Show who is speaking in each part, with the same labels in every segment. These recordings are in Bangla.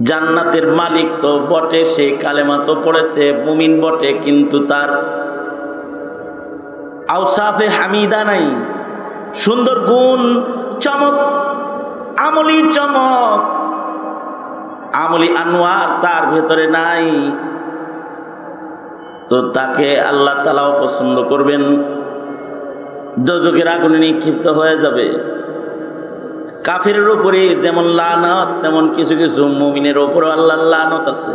Speaker 1: জান্নাতের মালিক তো বটে, সে কালেমা তো পড়েছে, মুমিন বটে, কিন্তু তার আওসাফে হামিদা নাই, সুন্দর গুণ, চমক, আমলি চমক, আমলি আনোয়ার তার ভেতরে নাই। তো তাকে আল্লাহ তাআলাও পছন্দ করবেন, দোজখের আগুনে নিক্ষিপ্ত হয়ে যাবে। কাফিরের উপরে যেমন লানত, তেমন কিছু কিছু মুমিনের উপর আল্লাহর লানত আছে।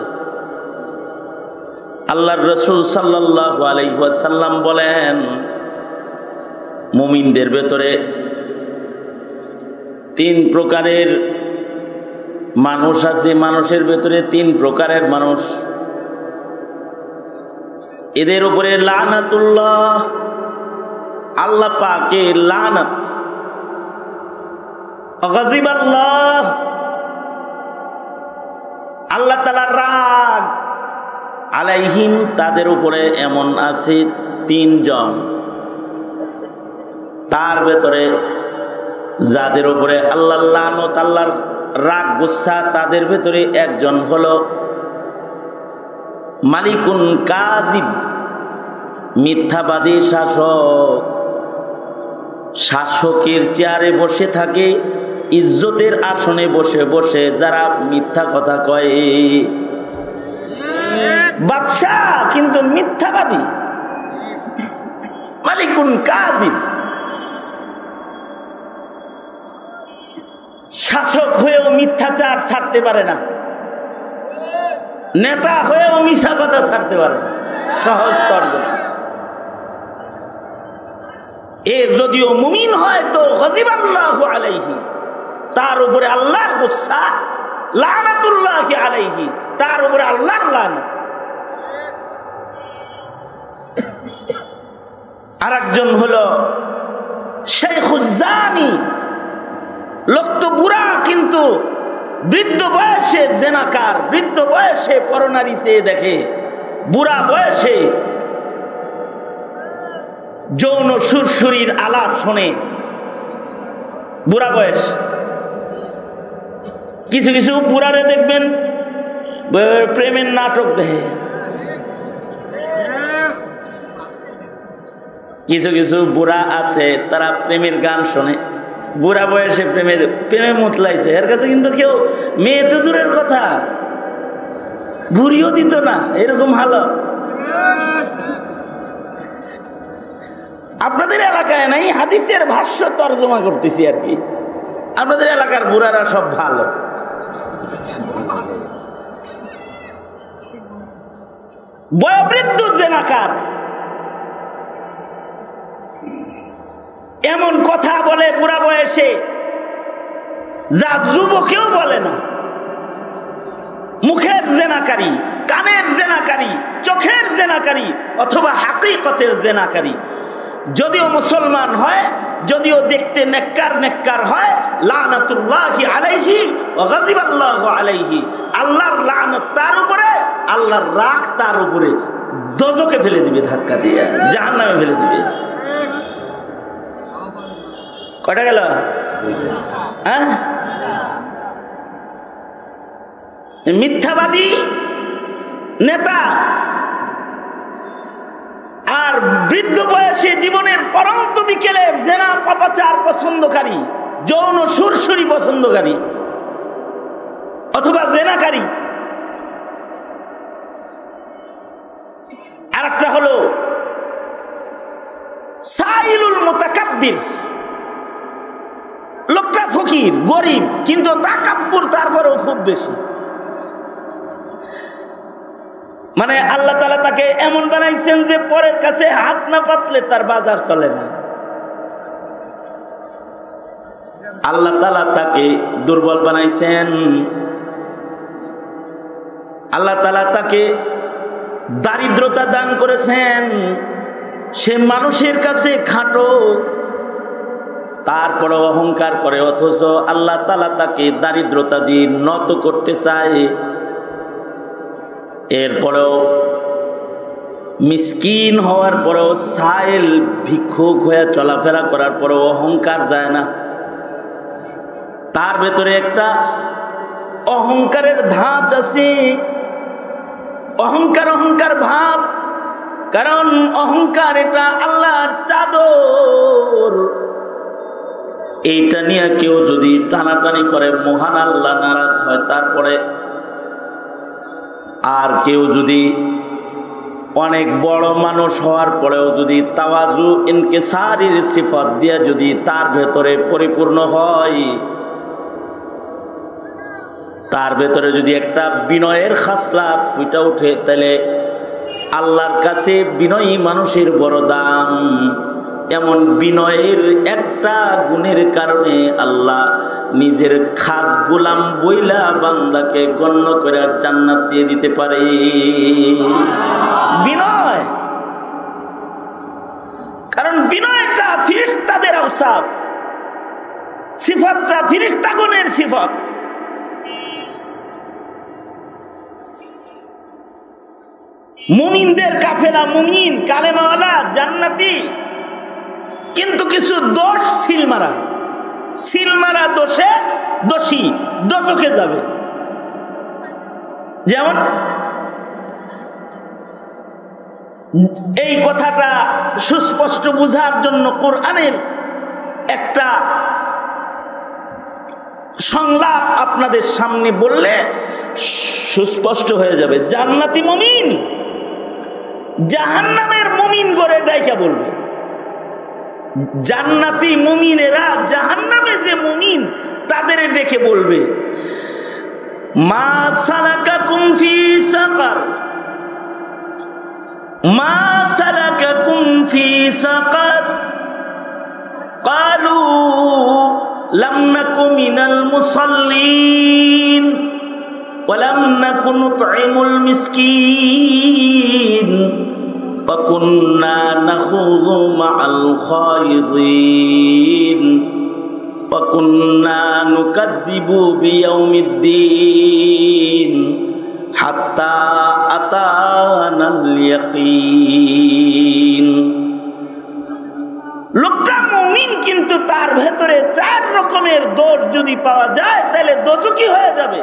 Speaker 1: আল্লাহর রাসূল সাল্লাল্লাহু আলাইহি ওয়াসাল্লাম বলেন, মুমিনদের ভেতরে তিন প্রকারের মানুষ আছে, মানুষের ভেতরে তিন প্রকারের মানুষ, এদের উপরে লানাতুল্লাহ, আল্লাহ পাকের লানত, গযিবাল্লাহ, আল্লাহ তাআলার রাগ, আলাইহিম, তাদের উপরে এমন আছে তিনজন। তার ভেতরে যাদের উপরে আল্লাহর লানত, আল্লাহর রাগ, গুসা, তাদের ভেতরে একজন হলো মালিকুন কাযিব, মিথ্যাবাদী শাসক। শাসকের চেয়ারে বসে থাকে, ইজ্জতের আসনে বসে বসে যারা মিথ্যা কথা কয়, বাদশাহ কিন্তু মিথ্যাবাদী, মালিকুন কাযিব। শাসক হয়েও মিথ্যাচার ছাড়তে পারে না, নেতা হয়েও মিথ্যা কথা ছাড়তে পারে না, সহজ তর্জমা। এ যদিও মুমিন হয় তো গযিবাল্লাহু আলাইহি, তার উপরে আল্লাহর গুসা, লানাতুল্লাহি আলাইহি, তার উপরে আল্লাহর লানত। আরেকজন হলো শাইখুজ জানি, লোক তো বুড়া কিন্তু বৃদ্ধ বয়সে জেনাকার, বৃদ্ধ বয়সে পরনারী চেয়ে দেখে, বুড়া বয়সে যৌন সুরসুরির আলাপ শোনে, বুড়া বয়স। কিছু কিছু বুড়ারে দেখবেন প্রেমের নাটক দেখে, কিছু কিছু বুড়া আছে তারা প্রেমের গান শোনে, বুড়া বয়সে প্রেমে মুতলাইছে। এর কাছে কিন্তু কেউ মেয়ে তো দূরের কথা, বুড়িও দিত না, এরকম হালো। আপনাদের এলাকায় নাই, হাদিসের ভাষ্য তর্জমা করতেছি আর কি। আপনাদের এলাকার বুড়ারা সব ভালো। বয়োবৃদ্ধ জেনাকার এমন কথা বলে বুড়া বয়সে যা যুবকেও বলে না। মুখের জেনাকারী, কানের জেনাকারী, চোখের জেনাকারী, অথবা হাকিকতের জেনাকারী। যদিও মুসলমান হয়, যদিও দেখতে নেককার নেককার হয়, লানাতুল্লাহি আলাইহি ওয়া গযিবাল্লাহু আলাইহি, আল্লাহর লানত তার উপরে, আল্লাহর রাগ তার উপরে, দোজখে ফেলে দিবে, ধাক্কা দিয়ে জাহান্নামে ফেলে দিবে। কয়টা গেল? হ্যাঁ, মিথ্যাবাদী নেতা আর বৃদ্ধ বয়সে জীবনের পরন্ত বিকেলে জেনা পাপাচার পছন্দকারী, যৌন সুরসুরি পছন্দকারী অথবা জেনাকারী। আরেকটা হলো সাইলুল মুতাকাব্বির, লোকটা ফকির, গরিব, কিন্তু তাকাব্বুর তারপরেও খুব বেশি। মানে আল্লাহ তাআলা তাকে এমন বানাইছেন যে পরের কাছে হাত না পাতলে তার বাজার চলে না। আল্লাহ তাআলা তাকে দুর্বল বানাইছেন, আল্লাহ তাআলা তাকে দারিদ্রতা দান করেছেন, সে মানুষের কাছে খাটো, তারপরে অহংকার করে, অথচ আল্লাহ তাআলা তাকে দারিদ্রতা দিয়ে নত করতে চায়। এরপরেও মিসকিন হওয়ার পরেও, সাইল ভিক্ষুক হয়ে চলাফেরা করার পরেও অহংকার যায় না। তার ভেতরে একটা অহংকারের ধাঁচ আছে, অহংকার অহংকার ভাব। কারণ অহংকার এটা আল্লাহর চাদর, এইটা নিয়ে কেউ যদি টানাটানি করে মহান আল্লাহ নারাজ হয়। তারপরে আর কেউ যদি অনেক বড় মানুষ হওয়ার পরেও যদি তাওয়াজু ইনকিসারির সিফাত দিয়ে যদি তার ভেতরে পরিপূর্ণ হয়, তার ভেতরে যদি একটা বিনয়ের খাসলাত ফুটে ওঠে, তাহলে আল্লাহর কাছে বিনয়ী মানুষের বড় দাম। এমন বিনয়ের একটা গুণের কারণে আল্লাহ নিজের খাস গোলাম বইলা বান্দাকে গণ্য করে জান্নাত দিয়ে দিতে পারে। বিনয়, কারণ বিনয়টা ফিরিস্তাদের আওসাফ, সিফাতটা ফিরিস্তাগণের সিফাত। মুমিনদের কাফেলা, মুমিন কালেমাওয়ালা জান্নাতি, কিন্তু কিছু দোষ সিলমারা, সিলমারা দোষে দোষী দোজখে যাবে। যেমন এই কথাটা সুস্পষ্ট বুঝার জন্য কোরআনের একটা সংলাপ আপনাদের সামনে বললে সুস্পষ্ট হয়ে যাবে। জান্নাতি মুমিন জাহান্নামের মুমিন করে ডাইকা বলবে, জান্নাতি মুমিনেরা জাহান্নামে যে মুমিন তাদের ডেকে বলবে, মা সালাকাকুম ফি সাকার, মা সালাকাকুম ফি সাকার, ক্বালু লাম নাকু মিনাল মুসাল্লিন ওয়া লাম নাকু নুতঈমুল মিসকিন ওয়া কুন্না নাখুযু মা'আল খায়িদিন ওয়া কুন্না নুকাযযিবু বিয়াউমিদ্দিন হাত্তা আতানাল ইয়াকিন। লোকটা মুমিন, কিন্তু তার ভেতরে 4 রকমের দোষ যদি পাওয়া যায় তাহলে দোজখী হয়ে যাবে।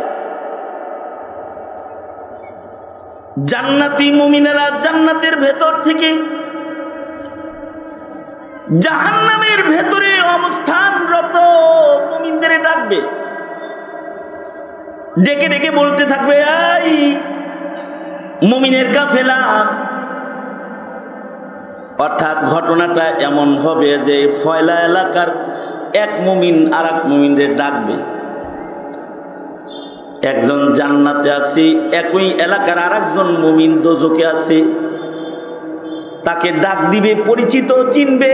Speaker 1: জান্নাতি মুমিনেরা জান্নাতের ভেতর থেকে জাহান্নামের ভেতরে অবস্থানরত মুমিনদের ডাকবে, ডেকে ডেকে বলতে থাকবে, এই মুমিনের কাফেলা। অর্থাৎ ঘটনাটা এমন হবে যে ফয়লা এলাকার এক মুমিন আর এক মুমিনদের ডাকবে, একজন জান্নাতে আছে, একই এলাকার আর একজন মুমিন দোজখে আছে, তাকে ডাক দিবে, পরিচিত চিনবে।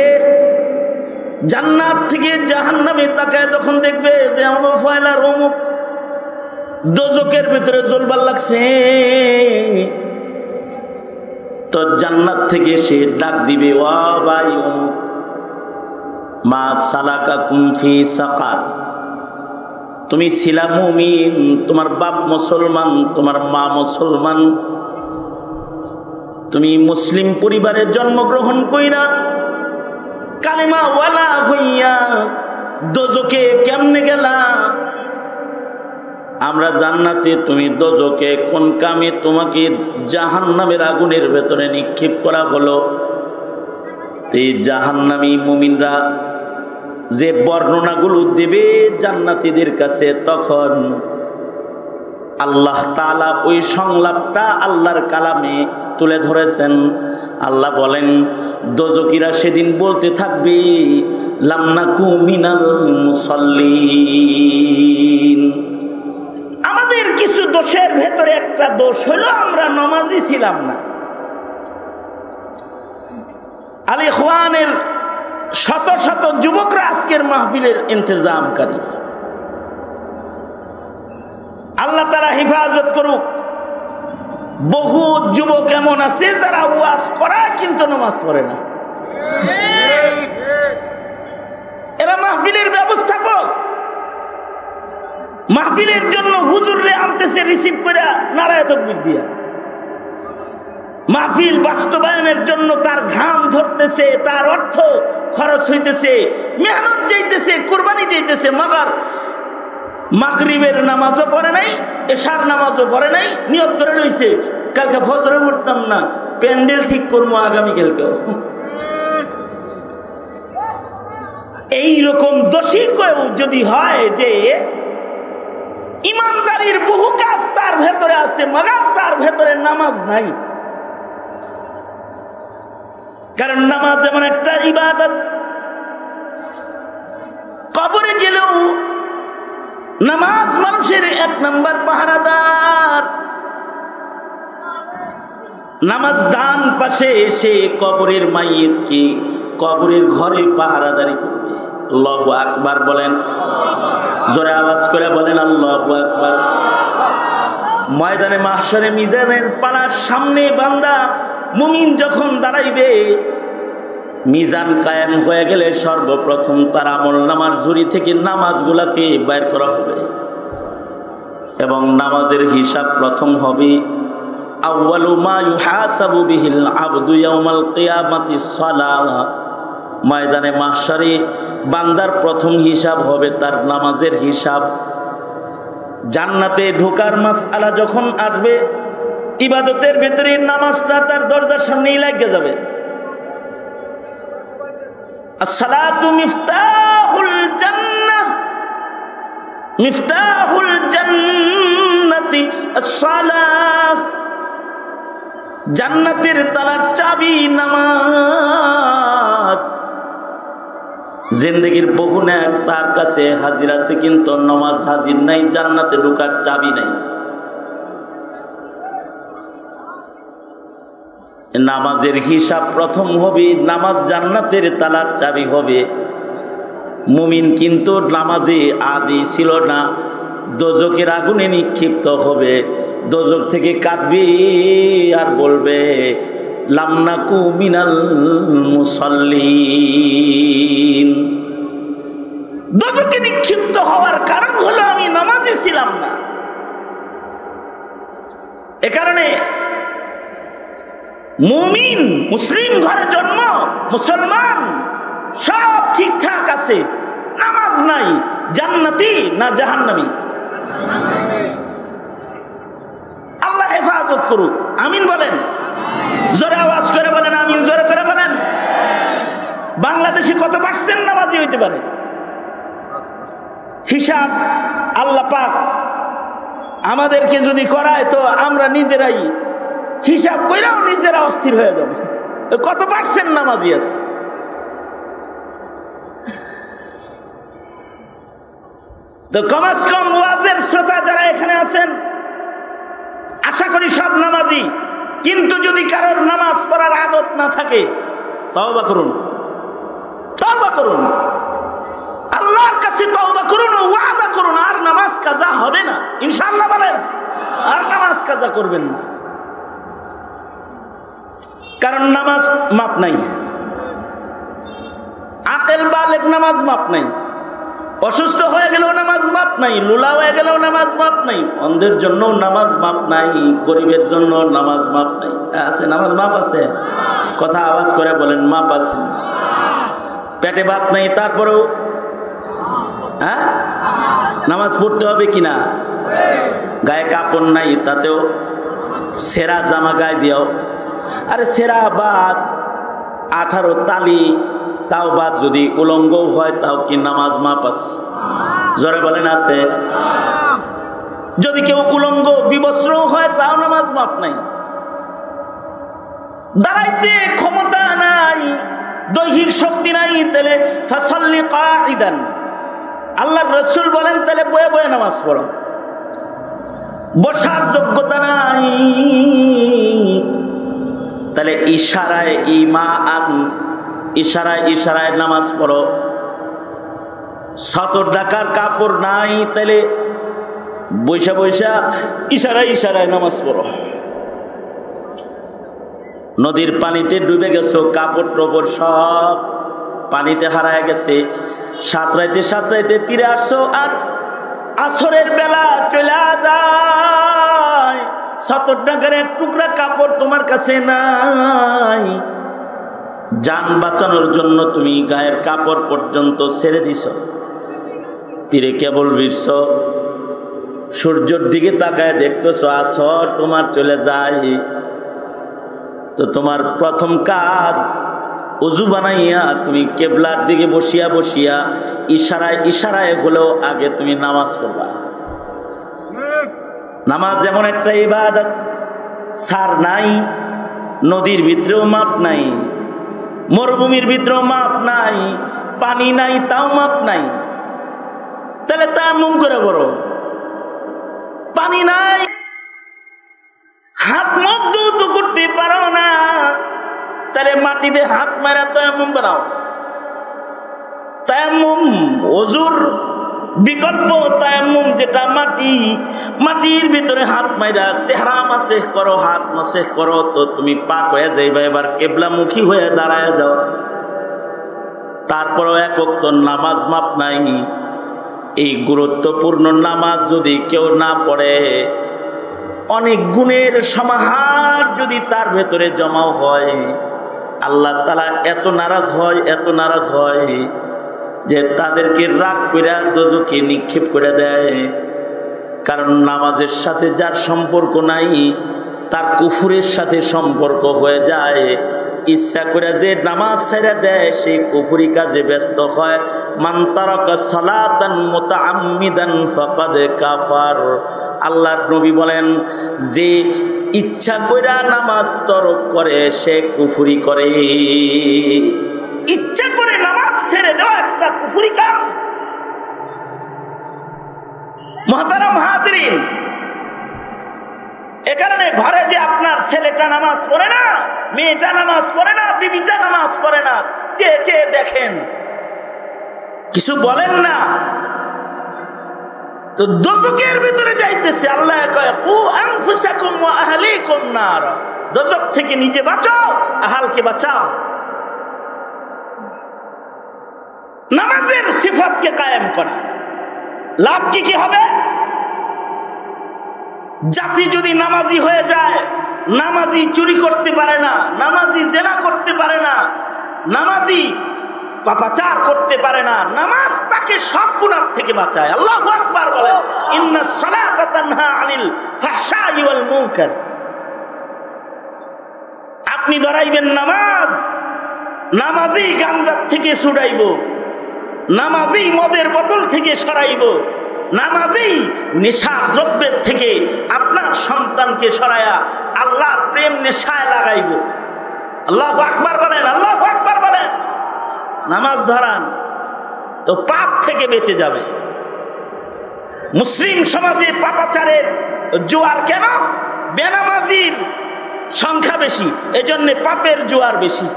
Speaker 1: জান্নাত থেকে জাহান্নামে তাকায় যখন দেখবে যে আমাদের ফয়লার অমুক দোজখের ভিতরে জ্বলবার লাগছে, তো জান্নাত থেকে সে ডাক দিবে, ও ভাই অমুক, মা সালাকাকুম ফি সাকার, তুমি ছিলা মুমিন, তোমার বাপ মুসলমান, তোমার মা মুসলমান, তুমি মুসলিম পরিবারে জন্মগ্রহণ কইরা কালেমা ওয়ালা হইয়া দোজখে কেমনে গেলা? আমরা জান্নাতে, তুমি দোজখে, কোন কামে তোমাকে জাহান্নামের আগুনের ভেতরে নিক্ষেপ করা হলো? এই জাহান্নামী মুমিনরা যে বর্ণনাগুলো দেবে জান্নাতীদের কাছে, তখন আল্লাহ তাআলা ওই সংলাপটা আল্লাহর কালামে তুলে ধরেছেন। আল্লাহ বলেন, দোজখীরা সেদিন বলতে থাকবে, লাম নাকু মিনাল মুসাল্লিন, আমাদের কিছু দোষের ভেতরে একটা দোষ হলো আমরা নামাজি ছিলাম না। আল ইখওয়ানের শত শত যুবকরা আজকের মাহফিলের ইন্তজামকারী। আল্লাহ তাআলা হেফাজত করুক। বহু যুবক এমন আছে যারা ওয়াজ করায় কিন্তু নামাজ পড়ে না। এরা মাহফিলের ব্যবস্থাপক, মাহফিলের জন্য হুজুররে আনতেছে রিসিভ করে নারায়ে তাকবীর দিয়া, মাহফিল বাস্তবায়নের জন্য তার ঘাম ঝরতেছে, তার অর্থ খরচ হইতেছে, মেহনত যাইতেছে, কুরবানি যাইতেছে, মগর মাগরিবের নামাজও পড়ে নাই, এশার নামাজও পড়ে নাই, নিয়ত করে লইছে কালকে ফজরে পড়তাম না, প্যান্ডেল ঠিক করবো আগামীকালকেও। এইরকম দোষী কেউ যদি হয় যে ইমানদারির বহু কাজ তার ভেতরে আছে, মগার তার ভেতরে নামাজ নাই। কারণ নামাজ এমন একটা ইবাদত, কবরে গেলেও নামাজ মানুষের 1 নম্বর পাহারাদার। নামাজ ডান পাশে এসে কবরের মাইয়িতকে কবরের ঘরে পাহারাদারি করবে। আল্লাহু আকবার বলেন, জোরে আওয়াজ করে বলেন আল্লাহু আকবার। ময়দানে মাহশরে মিজানের পালার সামনে বান্দা মুমিন যখন দাঁড়াইবে, মিজান কায়েম হয়ে গেলে সর্বপ্রথম তার আমলনামার ঝুরি থেকে নামাজগুলাকে বের করা হবে এবং নামাজের হিসাব প্রথম হবে। আউয়ালু মা ইউহাসাবু বিহিল আবদু ইয়াউমাল কিয়ামাতিস সালাহ। ময়দানে মাহশরে বান্দার প্রথম হিসাব হবে তার নামাজের হিসাব। জান্নাতে ঢোকার মাসআলা যখন আসবে, ইবাদতের ভেতরে নামাজটা তার দরজার সামনেই লাগে যাবে। আসসালাতু মিফতাহুল জান্নাহ, মিফতাহুল জান্নাতি আসসালাহ। জান্নাতের তালার চাবি নামাজ। জিন্দেগির বহু নেক তার কাছে হাজির আছে, কিন্তু নামাজ হাজির নাই, জান্নাতে ঢোকার চাবি নাই। নামাজের হিসাব প্রথম হবে, নামাজ জান্নাতের তালার চাবি হবে। মুমিন কিন্তু নামাজে আদি ছিল না, দোজকের আগুনে নিক্ষিপ্ত হবে। দোজক থেকে কাঁদবে আর বলবে লাম নাকু মিনাল মুসাল্লিন। দোজকে নিক্ষিপ্ত হওয়ার কারণ হলো আমি নামাজে ছিলাম না। এ কারণে মুমিন, মুসলিম ঘরে জন্ম, মুসলমান, সব ঠিকঠাক আছে, নামাজ নাই, জান্নাতি না জাহান্নামী? আল্লাহ হেফাজত করুক, আমিন বলেন। জোরে আওয়াজ করে বলেন আমিন, জোরে করে বলেন। বাংলাদেশে কত পার্সেন্ট নামাজি হইতে পারে? হিসাব আল্লাহ পাক আমাদেরকে যদি করায় তো আমরা নিজেরাই হিসাব কইরাও নিজেরা অস্থির হয়ে যাব। কত পার্সেন্ট নামাজি আছে? তো কমাস কম ওয়াজের শ্রোতা যারা এখানে আছেন, আশা করি সব নামাজি। কিন্তু যদি কারোর নামাজ পড়ার আদত না থাকে, তওবা করুন, তওবা করুন, আল্লাহর কাছে তওবা করুন, ওয়াদা করুন আর নামাজ কাজা হবে না, ইনশাআল্লাহ বলেন। আর নামাজ কাজা করবেন না, কারণ নামাজ মাপ নাই। আকেল বালেগ নামাজ মাপ নাই, অসুস্থ হয়ে গেলেও নামাজ মাপ নাই, লুলা হয়ে গেলেও নামাজ মাপ নাই, অন্ধের জন্য নামাজ মাপ নাই, গরিবের জন্য নামাজ মাপ নাই। আছে নামাজ মাপ আছে? কথা আওয়াজ করে বলেন মাপ আছে। পেটে ভাত নাই তারপরেও হ্যাঁ নামাজ পড়তে হবে কিনা? গায়ে কাপড় নাই তাতেও সেরা জামা গায়ে দিও। আরে সেরা বাদ 18 তালি তাও বাদ, যদি উলঙ্গ হয় তাও কি নামাজ মাপ আছে? জোরে বলেন আছে? যদি কেউ উলঙ্গ বিবস্ত্র হয় তাও নামাজ মাপ নাই। দাঁড়াইতে ক্ষমতা নাই, দৈহিক শক্তি নাই, তাহলে ফাসাল্লি কাঈদান। আল্লাহর রাসূল বলেন তাহলে বয়ে বয়ে নামাজ পড়ো। বসার যোগ্যতা নাই, তাহলে ইশারায় ইমাআন, ইশারায় ইশারায় নামাজ পড়ো। সতর ঢাকার কাপড় নাই, তাহলে বৈশা বৈশা ইশারায় ইশারায় নামাজ পড়ো। নদীর পানিতে ডুবে গেছো, কাপড় টপড় সব পানিতে হারায় গেছে, সাঁতরাইতে তীরে আসছো, আর আসরের বেলা চলে যায়, 70 টাকার এক টুকরা কাপড় তোমার কাছে নাই। জান বাঁচানোর জন্য তুমি গায়ের কাপড় পর্যন্ত ছেড়ে দিছ, তীরে কেবল ভিড়ছ, সূর্যের দিকে তাকায় দেখতেছো আসর তোমার চলে যায়, তো তোমার প্রথম কাজ ওযু বানাইয়া তুমি কেবলার দিকে বসিয়া বসিয়া ইশারায় ইশারায় হলেও আগে তুমি নামাজ পড়বা। নামাজ যেমন একটা ইবাদত, সার নাই, নদীর ভিতরেও মাপ নাই, মরুভূমির ভিতরেও মাপ নাই, পানি নাই তাও মাপ নাই, তাহলে তায়াম্মুম করে বড়। পানি নাই, হাত মুখ ধৌত করতে পারো না, তাহলে মাটিতে হাত মারা তায়াম্মুম বানাও। তায়াম্মুম ওযুর বিকল্প তায়াম্মুম যেটা মাটি, মাটির ভিতরে হাত মাইরা চেহারা মাসেহ করো, হাত মাসেহ করো, তো তুমি পাক হয়ে যাইবা। এবার কেবলামুখী হয়ে দাঁড়ায় যাও। তারপরও এক ওয়াক্ত নামাজ মাপ নাই। এই গুরুত্বপূর্ণ নামাজ যদি কেউ না পড়ে, অনেক গুণের সমাহার যদি তার ভেতরে জমাও হয়, আল্লাহ তাআলা এত নারাজ হয়, এত নারাজ হয় যে তাদেরকে রাগ কইরা দোজখে নিক্ষেপ করে দেয়। কারণ নামাজের সাথে যার সম্পর্ক নাই, তার কুফরের সাথে সম্পর্ক হয়ে যায়। ইচ্ছা করে যে নামাজ ছেড়ে দেয়, সেই কুফরি কাজে ব্যস্ত হয়। মান তারাকা সালাতান মুতাআম্মিদান ফাকাদ কাফার। আল্লাহর নবী বলেন, যে ইচ্ছা কইরা নামাজ তরক করে সে কুফরি করে। ইচ্ছা করে নামাজ ছেড়ে দেওয়া একটা কুফরি কাম। মুহতারাম হাজিরিন, এ কারণে ঘরে যে আপনার ছেলেটা নামাজ পড়ে না, মেয়েটা নামাজ পড়ে না, বিবিটা নামাজ পড়ে না, চেয়ে চেয়ে দেখেন, কিছু বলেন না, তো দোজখের ভিতরে যাইতেছে। আল্লাহ কয়, কু আনফুসাকুম ওয়া আহলিকুম নার। দোজখ থেকে নিজে বাঁচাও, আহলকে বাঁচাও। নামাজের সিফাতকে কায়েম করা লাভ কি হবে? জাতি যদি নামাজি হয়ে যায়, নামাজি চুরি করতে পারে না, নামাজি জেনা করতে পারে না, নামাজি পাপাচার করতে পারে না, নামাজ তাকে সব গুনাহ থেকে বাঁচায়। আল্লাহু আকবার বলেন, ইন্নাস সালাতা তানহা আনিল ফাহশাই ওয়াল মুনকার। আপনি ধরাইবেন নামাজ, নামাজি গাঞ্জার থেকে ছুড়াইব, নামাজি মদের বোতল থেকে সরাইব, নামাজি নেশা দ্রব্যের থেকে আপনার সন্তানকে সরায়া আল্লাহর প্রেম নেশায় লাগাইব। আল্লাহু আকবার বলেন, আল্লাহু আকবার বলেন। নামাজ ধরান তো পাপ থেকে বেঁচে যাবে। মুসলিম সমাজে পাপাচারের জোয়ার কেন? বেনামাজির সংখ্যা বেশি, এজন্য পাপের জোয়ার বেশি।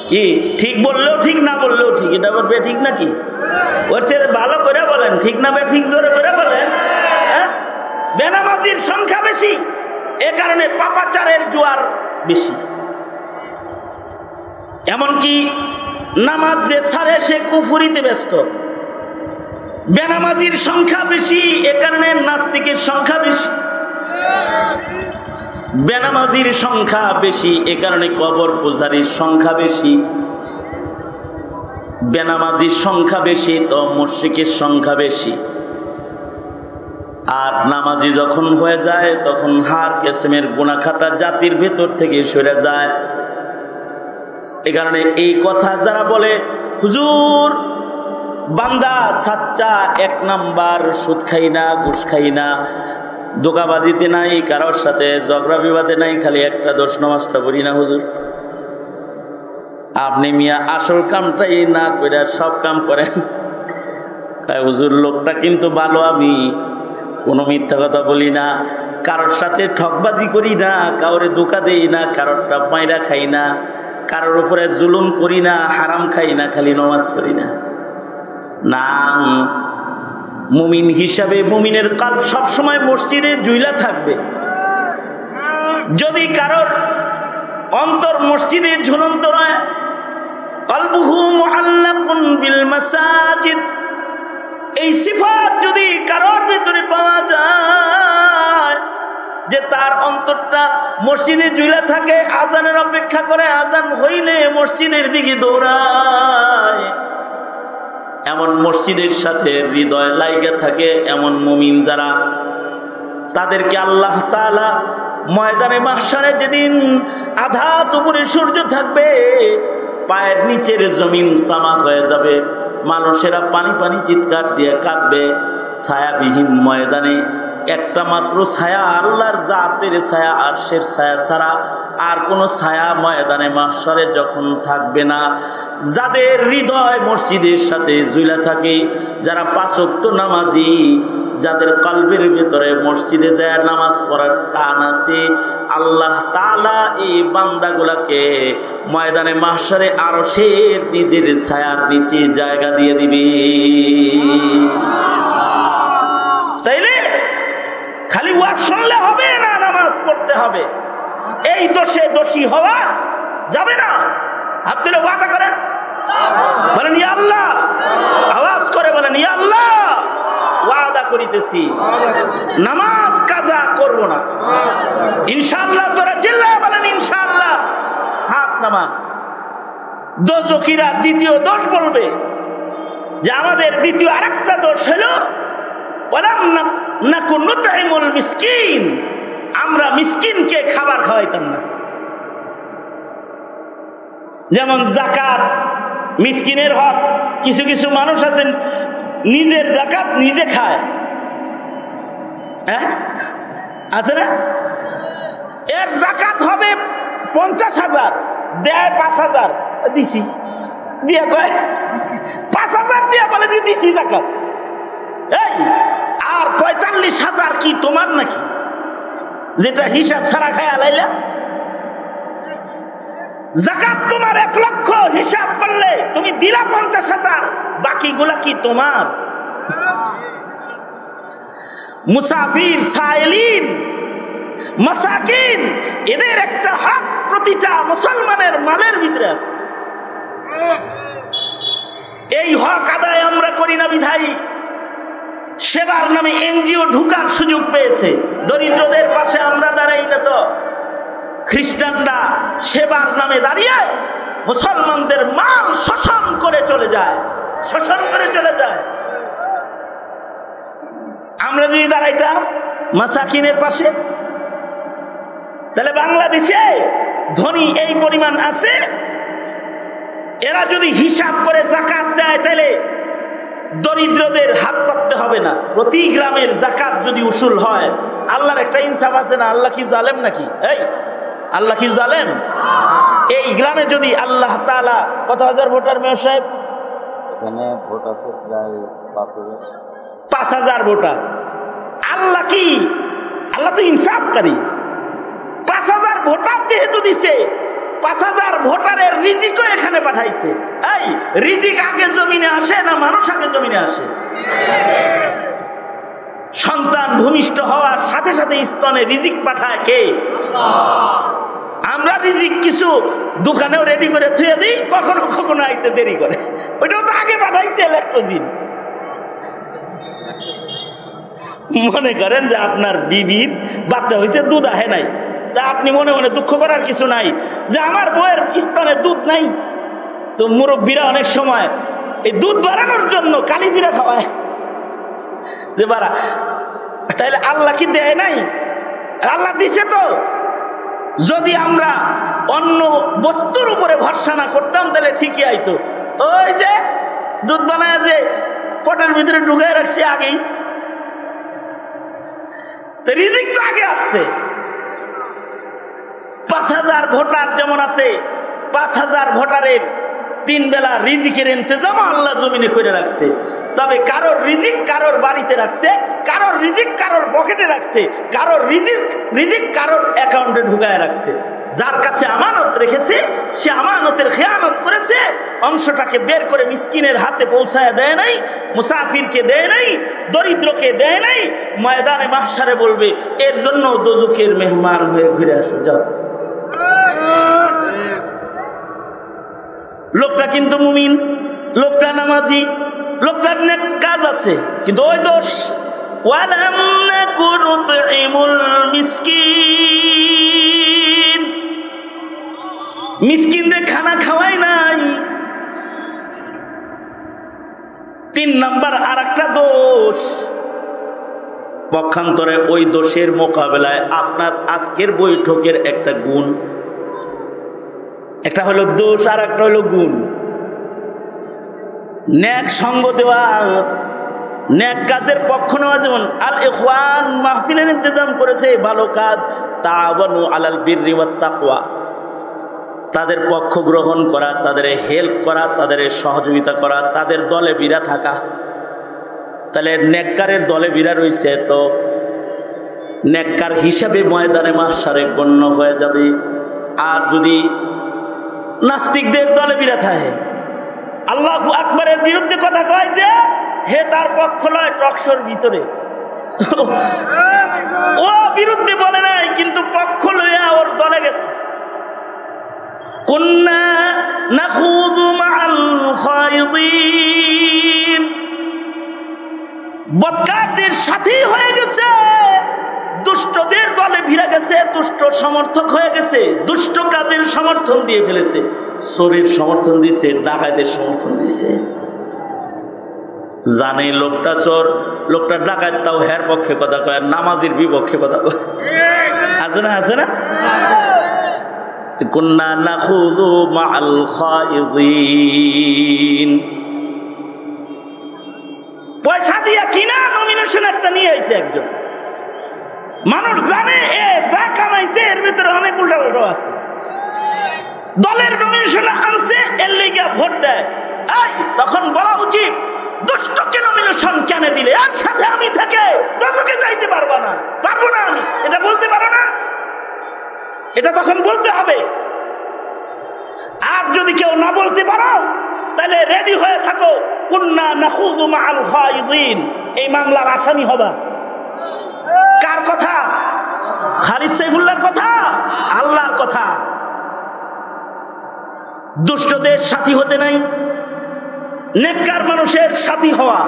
Speaker 1: কি ঠিক বললেও ঠিক, না বললেও ঠিক, এটা আবার বেঠিক নাকি? ওর ছেলে ভালো করে বলেন, ঠিক না বেঠিক জোরে করে বলেন। বেনামাজির সংখ্যা বেশি, এ কারণে পাপাচারের জোয়ার বেশি। এমনকি নামাজ যে ছাড়ে সে কুফরিতে ব্যস্ত। বেনামাজির সংখ্যা বেশি, এ কারণে নাস্তিকের সংখ্যা বেশি। বেনামাজির সংখ্যা বেশি, এ কারণে কবর পূজারীর সংখ্যা বেশি। বেনামাজির সংখ্যা বেশি তো মুশরিকের সংখ্যা বেশি। আর নামাজি যখন হয়ে যায়, তখন হার কেসমের গুনাহ খাতা জাতির ভেতর থেকে সরে যায়। এ কারণে এই কথা যারা বলে, হুজুর বান্দা সাচ্চা, 1 নাম্বার, সুদ খাই না, ঘুষ খাই না, দোকাবাজিতে নাই, কারোর সাথে ঝগড়া বিবাদে নাই, খালি একটা দোষ, নামাজটা পড়ি না হুজুর। আপনি মিয়া আসল কামটাই না কইরা সব কাম করেন। হুজুর লোকটা কিন্তু ভালো, আমি কোনো মিথ্যা কথা বলি না, কারোর সাথে ঠকবাজি করি না, কাউরে ধোঁকা দেই না, কারোরটা মাইরা খাই না, কারোর উপরে জুলুম করি না, হারাম খাই না, খালি নামাজ পড়ি না। না, মুমিন হিসাবে মুমিনের কাল্ব সবসময় মসজিদে জুইলা থাকবে। যদি কারোর অন্তর মসজিদে ঝুলন্ত রয়, কলবুহু মুআল্লাকুন বিল মাসাজিদ, এই সিফাত যদি কারোর ভিতরে পাওয়া যায় যে তার অন্তরটা মসজিদে ঝুলা থাকে, আজানের অপেক্ষা করে, আজান হইলে মসজিদের দিকে দৌড়ায়, এমন মসজিদের সাথে হৃদয় লাইগা থাকে এমন মুমিন যারা, তাদেরকে আল্লাহ তাআলা ময়দানে মাহশারে যেদিন আধাত উপরে সূর্য থাকবে, পায়ের নিচের জমিন তামাক হয়ে যাবে, মানুষেরা পানি পানি চিৎকার দিয়ে কাঁদবে, ছায়াবিহীন ময়দানে একটা মাত্র ছায়া, আল্লাহর জাতের ছায়া, আরশের ছায়া ছাড়া আর কোনো ছায়া ময়দানে মাহশারে যখন থাকবে না, যাদের হৃদয় মসজিদের সাথে ঝুলা থাকে, যারা 5 ওয়াক্ত নামাজি, যাদের কলবের ভিতরে মসজিদে যায় নামাজ পড়ার টান আছে, আল্লাহ তাআলা এই বান্দাগুলাকে ময়দানে মাহশারে আরশের নিজের ছায়ার নিচে জায়গা দিয়ে দিবে। তাইলে খালি ওয়াজ শুনলে হবে না, নামাজ পড়তে হবে। এই দোষে দোষী হওয়া যাবে না। হাত তুলে ওয়াদা করেন, বলেন ইয়া আল্লাহ, আওয়াজ করে বলেন ইয়া আল্লাহ, ওয়াদা করিতেছি নামাজ কাজা করব না ইনশাআল্লাহ। জোরে চিল্লায় বলেন ইনশাআল্লাহ। হাত নামা। দোজখীরা দ্বিতীয় দোষ বলবে যে আমাদের দ্বিতীয় আরেকটা দোষ হলো ওয়ালাম নাকুন নুতঈমুল মিসকিন, আমরা মিসকিনকে খাবার খাওয়াইতাম না। যেমন যাকাত মিসকিনের হক, কিছু কিছু মানুষ আছেন নিজের যাকাত নিজে খায়, হ্যাঁ আছে না? এর যাকাত হবে 50,000, দেয় 5,000, দিছি দিয়া কয় 5,000 দিয়া বলে যে দিছি যাকাত। এই আর 45,000 কি তোমার নাকি, যেটা হিসাব ছাড়া খায় আলাইলা? যাকাত তোমার 1 লক্ষ, হিসাব করলে তুমি দিলা 50,000, বাকিগুলা কি তোমার? মুসাফির, সাইলিন, মাসাকিন, এদের একটা হক প্রতিটা মুসলমানের মালের ভিতরে আছে। এই হক আদায় আমরা করি না বিধায়ী সেবার নামে এনজিও ঢুকার সুযোগ পেয়েছে। দরিদ্রদের পাশে আমরা দাঁড়াই না তো, খ্রিস্টানরা সেবার নামে দাঁড়িয়ে মুসলমানদের মাল শোষণ করে চলে যায়, শোষণ করে চলে যায়। আমরা যদি দাঁড়াইতাম মাসাকিনের পাশে, তাহলে বাংলাদেশে ধনী এই পরিমাণ আছে, এরা যদি হিসাব করে যাকাত দেয় তাহলে দরিদ্রদের হাত পাততে হবে না। প্রতি গ্রামের যাকাত যদি উসুল হয়, আল্লাহর একটা ইনসাফ আছে না? আল্লাহ কি জালেম নাকি? এই আল্লাহ কি জালেম? এই গ্রামে যদি আল্লাহ তাআলা কত হাজার ভোটার মেয়র সাহেব?
Speaker 2: এখানে ভোট আছে প্রায়
Speaker 1: 5,000 ভোটার। আল্লাহ কি, আল্লাহ তো ইনসাফকারী। 5,000 ভোটার যেহেতু দিছে, 5,000 ভোটারের রিজিকও এখানে পাঠাইছে। এই রিজিক আগে জমিনে আসে না মানুষ আগে জমিনে আসে? সন্তান ভূমিষ্ঠ হওয়ার সাথে সাথে স্তনে রিজিক পাঠায় কে? আমরা রিজিক কিছু দোকানেও রেডি করে থুয়ে দিই, কখনো কখনো আইতে দেরি করে, ওইটাও তো আগে পাঠাইছে ল্যাকটোজিন। মনে করেন যে আপনার বিবির বাচ্চা হয়েছে, দুধ আহে নাই, তা আপনি মনে মনে দুঃখ করার কিছু নাই যে আমার বউয়ের স্তনে দুধ নাই। তো মুরব্বীরা অনেক সময় এই দুধ বাড়ানোর জন্য কালিজিরা খাওয়ায় যে বাড়া। তাইলে আল্লাহ কি দেয় নাই? আল্লাহ দিছে তো। যদি আমরা অন্য বস্তুর উপরে ভরসা না করতাম তাহলে ঠিকই আইতো। ওই যে দুধ বানায় যে পটের ভিতরে ঢুকাই রাখছে আগেই, রিজিক তো আগে আসছে। 5,000 ভোটার যেমন আছে, 5,000 ভোটারের 3 বেলা রিজিকের ইন্তজাম আল্লাহ জমিনে করে রাখছে। তবে কারোর রিজিক কারোর বাড়িতে রাখছে, কারোর রিজিক কারোর পকেটে রাখছে, কারোর রিজিক কারোর অ্যাকাউন্টে ঢুকায় রাখছে। যার কাছে আমানত রেখেছে সে আমানতের খেয়ানত করেছে, অংশটাকে বের করে মিসকিনের হাতে পৌঁছায় দেয় নাই, মুসাফিরকে দেয় নাই, দরিদ্রকে দেয় নাই। ময়দানে মাহশারে বলবে এর জন্য দোজখের মেহমান হয়ে ঘুরে আসো, যাও। লোকটা কিন্তু মুমিন, লোকটা নামাজি, লোকটার নেক কাজ আছে, কিন্তু ওই দোষ ওয়ালাম নাকুন নুতঈমুল মিসকিন, মিসকিনরে খানা খাওয়াই নাই। তিন নাম্বার আর একটা দোষ, পক্ষান্তরে ওই দোষের মোকাবেলায় আপনার আজকের বৈঠকের একটা গুণ, একটা হলো দোষ আর একটা হলো গুণ। ন্যাক সঙ্গ দেওয়া, ন্যাক কাজের পক্ষ নেওয়া, যেমন আল ইখওয়ান মাহফিলের ইন্তজাম করেছে, ভালো কাজ, তাআওয়ানু আলাল বিররি ওয়াত তাকওয়া, তাদের পক্ষ গ্রহণ করা, তাদের হেল্প করা, তাদের সহযোগিতা করা, তাদের দলে বিরা থাকা। তাহলে নেককারের দলে বিরা রয়েছে, তো নেককার হিসাবে ময়দানে মাহশারে গণ্য হয়ে যাবে। আর যদি নাস্তিকদের দলে বিরা থাকে, আল্লাহু আকবারের বিরুদ্ধে কথা কয় যে হে তার পক্ষ নয়, টকশোর ভিতরে ও বিরুদ্ধে বলে নাই, কিন্তু পক্ষ লইয়া ওর দলে গেছে। কুন্না নাখুযু মাআল খায়যিন, বদকারদের সাথী হয়ে গেছে, দুষ্টদের দলে ভিড়ে গেছে, দুষ্ট সমর্থক হয়ে গেছে, দুষ্ট কাজের সমর্থন দিয়ে ফেলেছে, চোরের সমর্থন দিছে, ডাকাতের সমর্থন দিছে। জানে লোকটা চোর, লোকটা ডাকাত, তাও হের পক্ষে কথা কয়, নামাজির বিপক্ষে কথা কয়। আছে না, আছে না? কুন্না নাখুযু মাআল খায়যিন, পয়সা দিয়া কিনা নমিনেশন একটা নিয়ে আইছে একজন মানুষ, জানে এ যা কামাইছে এর ভিতরে অনেক উল্টা উল্টো আছে, দলের নমিনেশন আনছে, এর লেগে ভোট দেয়। এই তখন বলা উচিত, দুষ্টকে নমিনেশন কেন দিলে, এর সাথে আমি থেকে তোকে যাইতে পারবো না, পারবো না আমি, এটা বলতে পারো না, এটা তখন বলতে হবে। আর যদি কেউ না বলতে পারো, তাহলে রেডি হয়ে থাকো, কুন্না নাখুযু মাআল খায়যিন, এই মামলার আসামি হবা। কার কথা? খালিদ সাইফুল্লাহর কথা? আল্লাহর কথা। দুষ্টদের সাথী হতে নাই, নেককার মানুষের সাথী হওয়া।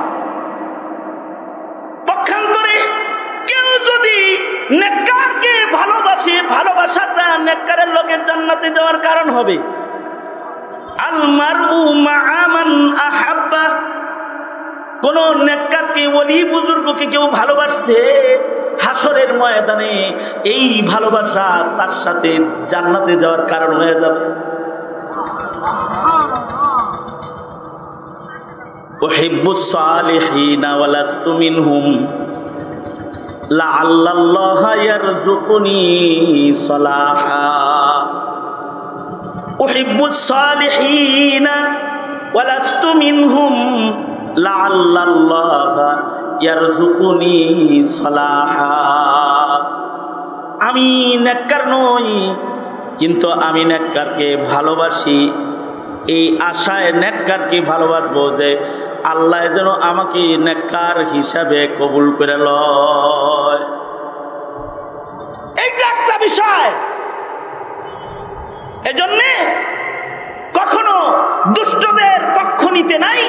Speaker 1: পক্ষান্তরে কেউ যদি নেককারকে ভালোবাসে, ভালোবাসাটা নেককারের লোকের জান্নাতে যাওয়ার কারণ হবে। আল মারউ মাআ মান আহাব্বা, কোন নেককারকে, ওলি বুজুর্গকে কেউ ভালোবাসছে, হাসরের ময়দানে এই ভালোবাসা তার সাথে জান্নাতে যাওয়ার কারণ হয়ে যাবে। উহিব্বুস সালিহিনা ওয়া লাস্তু মিনহুম লাআল্লাল্লাহা ইয়ারযুকুনি সালাহা। উহিব্বুস সালিহিনা ওয়া লাস্তু মিনহুম লাআল্লাল্লাহা ইয়ারযুকুনি সালাহা। আমি নেককার নই, কিন্তু আমি নেককারকে ভালোবাসি, এই আশায় নেককারকে ভালোবাসবো যে আল্লাহ যেন আমাকে নেককার হিসাবে কবুল করে লয়। এইটা একটা বিষয়। এজন্য কখনো দুষ্টদের পক্ষ নিতে নাই।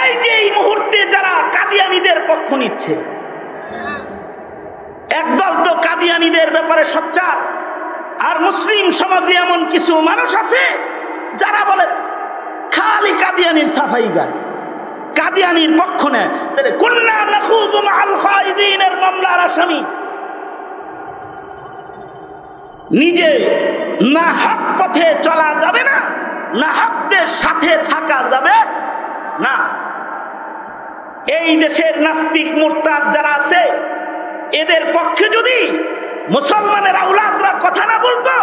Speaker 1: এই যে এই মুহূর্তে যারা কাদিয়ানীদের পক্ষ নিচ্ছে, একদল তো কাদিয়ানীদের ব্যাপারে সোচ্চার, আর মুসলিম সমাজে এমন কিছু মানুষ আছে যারা বলে খালি কাদিয়ানীর সাফাই গায়, কাদিয়ানীর পক্ষ নেয়। তাহলে কুন্না নাখুযু মাআল খায়যিনের মামলার আসামি। নিজে না হক পথে চলা যাবে না, না হকদের সাথে থাকা যাবে না। এই দেশের নাস্তিক মুরতাদ যারা আছে, এদের পক্ষে যদি মুসলমানের আউলাদরা কথা না বলতো,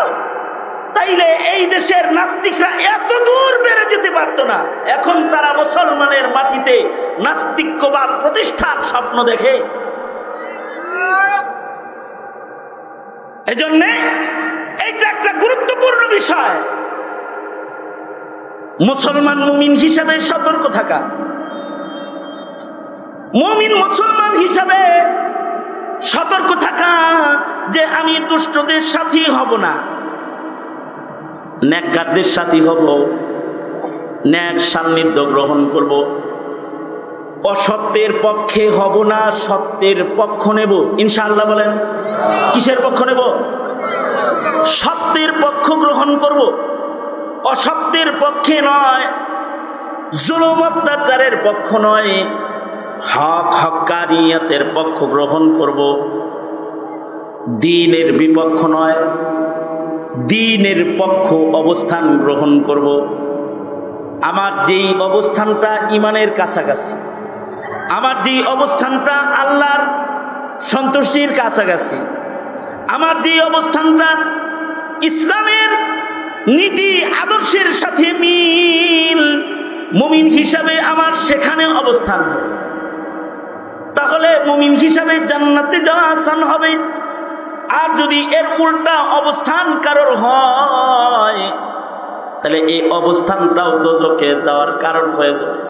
Speaker 1: তাইলে এই দেশের নাস্তিকরা এত দূর বেড়ে যেতে পারতো না। এখন তারা মুসলমানের মাটিতে নাস্তিক্যবাদ প্রতিষ্ঠার স্বপ্ন দেখে। এজন্য এইটা একটা গুরুত্বপূর্ণ বিষয়। মুসলমান মুমিন হিসাবে সতর্ক থাকা, মুমিন মুসলমান হিসাবে সতর্ক থাকা যে আমি দুষ্টদের সাথী হব না, নেককারদের সাথী হব, ন্যাক সান্নিধ্য গ্রহণ করব, অসত্যের পক্ষে হব না, সত্যের পক্ষ নেব ইনশাআল্লাহ। বলেন কিসের পক্ষ নেব? সত্যের পক্ষ গ্রহণ করব, অসত্যের পক্ষে নয়। জুলুম অত্যাচারের পক্ষ নয়, হক হক্কানিয়াতের পক্ষ গ্রহণ করব। দ্বীনের বিপক্ষ নয়, দ্বীনের পক্ষ অবস্থান গ্রহণ করব। আমার যেই অবস্থানটা ঈমানের কাছাকাছি, আমার যেই অবস্থানটা আল্লাহর সন্তুষ্টির কাছাকাছি, আমার যেই অবস্থানটা ইসলামের নীতি আদর্শের সাথে মিল, মুমিন হিসাবে আমার সেখানে অবস্থান, তাহলে মুমিন হিসাবে জান্নাতে যাওয়া আসান হবে। আর যদি এর উল্টা অবস্থান কারোর হয়, তাহলে এই অবস্থানটাও দোজখে যাওয়ার কারণ হয়ে যাবে।